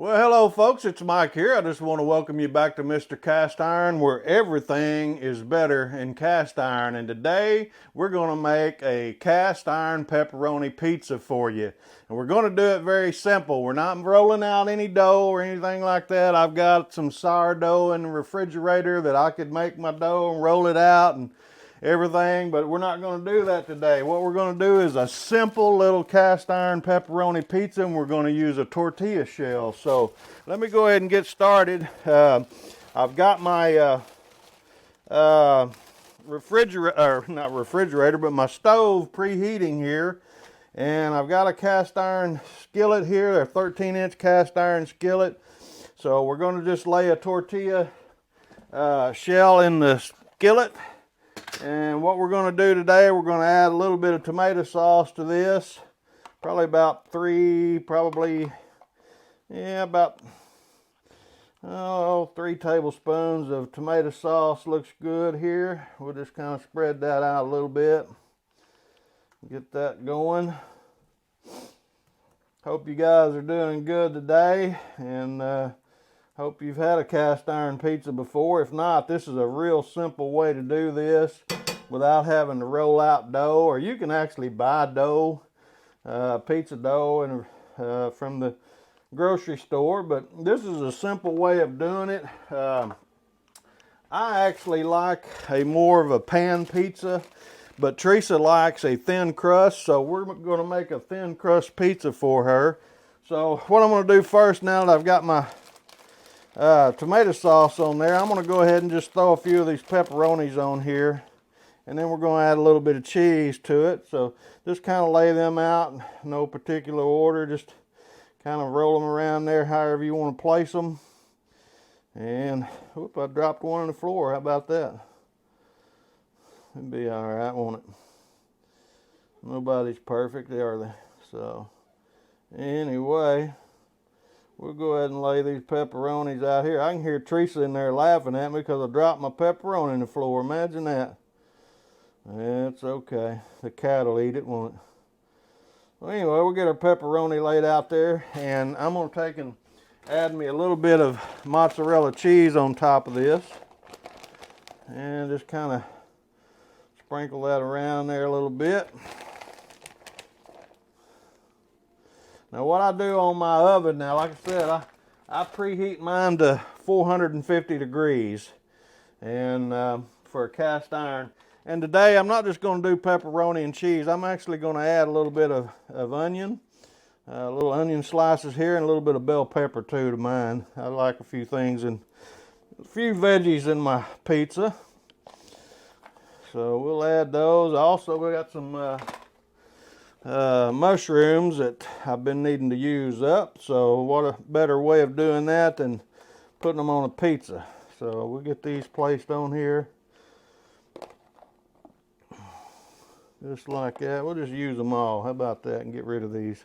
Well, hello folks, it's Mike here. I just want to welcome you back to Mr. Cast Iron, where everything is better in cast iron. And today we're going to make a cast iron pepperoni pizza for you. And we're going to do it very simple. We're not rolling out any dough or anything like that. I've got some sourdough in the refrigerator that I could make my dough and roll it out and everything, but we're not going to do that today. What we're going to do is a simple little cast iron pepperoni pizza, and we're going to use a tortilla shell. So let me go ahead and get started. I've got my not refrigerator, but my stove preheating here, and I've got a cast iron skillet here, a 13-inch cast iron skillet. So we're going to just lay a tortilla shell in the skillet. And what we're going to do today, we're going to add a little bit of tomato sauce to this. Probably about about 3 tablespoons of tomato sauce looks good here. We'll just kind of spread that out a little bit. Get that going. Hope you guys are doing good today, and hope you've had a cast iron pizza before. If not, this is a real simple way to do this without having to roll out dough, or you can actually buy dough, pizza dough from the grocery store, but this is a simple way of doing it. I actually like a more of a pan pizza, but Teresa likes a thin crust, so we're going to make a thin crust pizza for her. So what I'm going to do first, now that I've got my tomato sauce on there, I'm going to go ahead and just throw a few of these pepperonis on here, and then we're going to add a little bit of cheese to it. So just kind of lay them out in no particular order, just kind of roll them around there however you want to place them. And whoop, I dropped one on the floor. How about that? It'd be all right, won't it? Nobody's perfect, are they? So anyway, we'll go ahead and lay these pepperonis out here. I can hear Teresa in there laughing at me because I dropped my pepperoni on the floor. Imagine that. It's okay. The cat will eat it, won't it? Well, anyway, we'll get our pepperoni laid out there, and I'm going to take and add me a little bit of mozzarella cheese on top of this. And just kind of sprinkle that around there a little bit. Now what I do on my oven now, like I said, I preheat mine to 450 degrees and for a cast iron. And today I'm not just going to do pepperoni and cheese. I'm actually going to add a little bit of onion, little onion slices here, and a little bit of bell pepper too to mine. I like a few things and a few veggies in my pizza. So we'll add those. Also, we got some mushrooms that I've been needing to use up. So what a better way of doing that than putting them on a pizza. So we'll get these placed on here. Just like that. We'll just use them all. How about that? And get rid of these.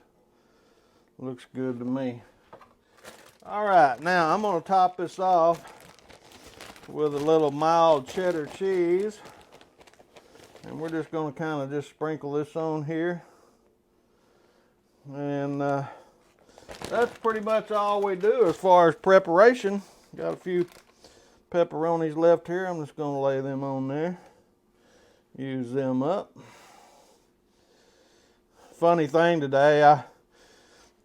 Looks good to me. Alright, now I'm going to top this off with a little mild cheddar cheese. And we're just going to kind of just sprinkle this on here. And that's pretty much all we do as far as preparation. Got a few pepperonis left here. I'm just going to lay them on there. Use them up. Funny thing today,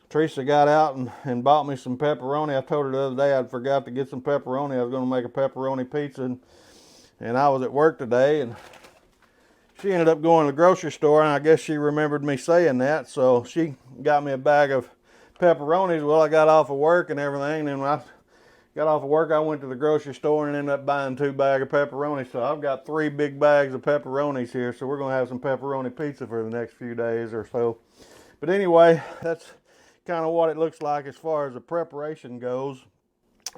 Teresa got out and bought me some pepperoni. I told her the other day I'd forgot to get some pepperoni. I was going to make a pepperoni pizza, and I was at work today, and she ended up going to the grocery store, and I guess she remembered me saying that, so she got me a bag of pepperonis. Well, I got off of work and everything, and then when I got off of work, I went to the grocery store and ended up buying 2 bags of pepperoni. So I've got 3 big bags of pepperonis here. So we're going to have some pepperoni pizza for the next few days or so. But anyway, that's kind of what it looks like as far as the preparation goes,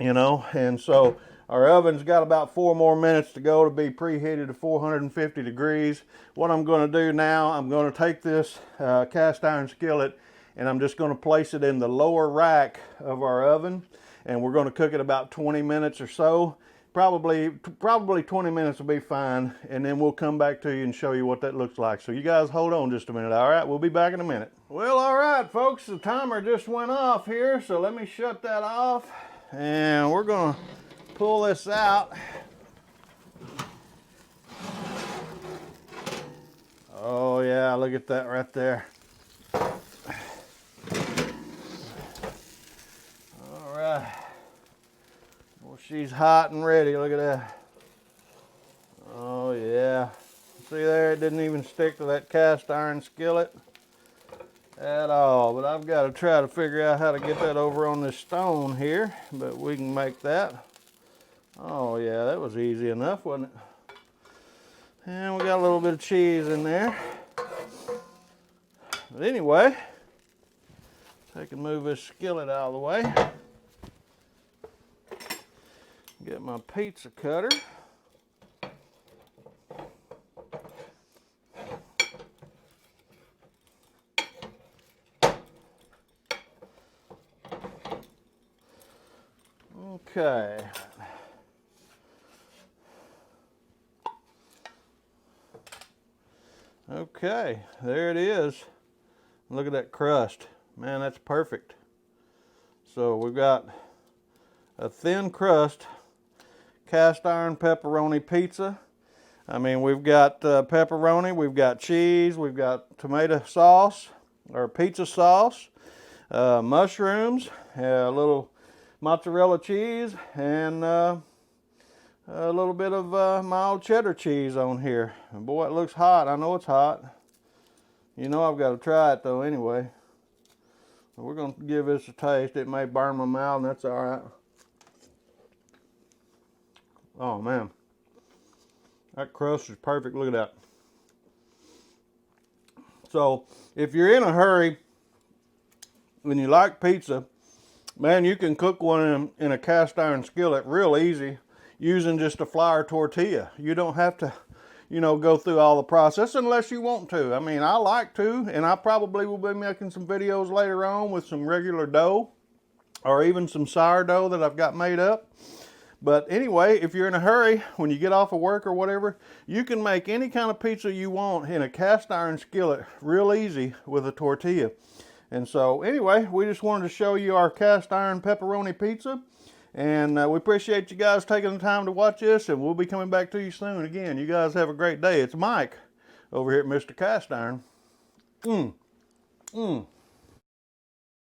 you know. And so our oven's got about 4 more minutes to go to be preheated to 450 degrees. What I'm going to do now, I'm going to take this cast iron skillet, and I'm just going to place it in the lower rack of our oven. And we're going to cook it about 20 minutes or so. Probably 20 minutes will be fine, and then we'll come back to you and show you what that looks like. So you guys hold on just a minute. All right, we'll be back in a minute. Well, all right, folks, the timer just went off here, so let me shut that off, and we're gonna pull this out. Oh yeah, look at that right there. All right. Well, she's hot and ready. Look at that. Oh yeah. See there, it didn't even stick to that cast iron skillet at all. But I've got to try to figure out how to get that over on this stone here. But we can make that. Oh yeah, that was easy enough, wasn't it? And we got a little bit of cheese in there. But anyway, I can move this skillet out of the way. Get my pizza cutter. Okay. Okay, there it is. Look at that crust. Man, that's perfect. So we've got a thin crust cast iron pepperoni pizza. I mean, we've got pepperoni, we've got cheese, we've got tomato sauce or pizza sauce, mushrooms, a little mozzarella cheese, and a little bit of mild cheddar cheese on here. And boy, it looks hot. I know it's hot. You know I've got to try it though anyway. We're going to give this a taste. It may burn my mouth, and that's all right. Oh man, that crust is perfect. Look at that. So if you're in a hurry and you like pizza, man, you can cook one in a cast iron skillet real easy using just a flour tortilla. You don't have to, you know, go through all the process unless you want to. I mean, I like to, and I probably will be making some videos later on with some regular dough or even some sourdough that I've got made up. But anyway, if you're in a hurry, when you get off of work or whatever, you can make any kind of pizza you want in a cast iron skillet real easy with a tortilla. And so anyway, we just wanted to show you our cast iron pepperoni pizza. And we appreciate you guys taking the time to watch this, and we'll be coming back to you soon. Again, you guys have a great day. It's Mike over here at Mr. Cast Iron.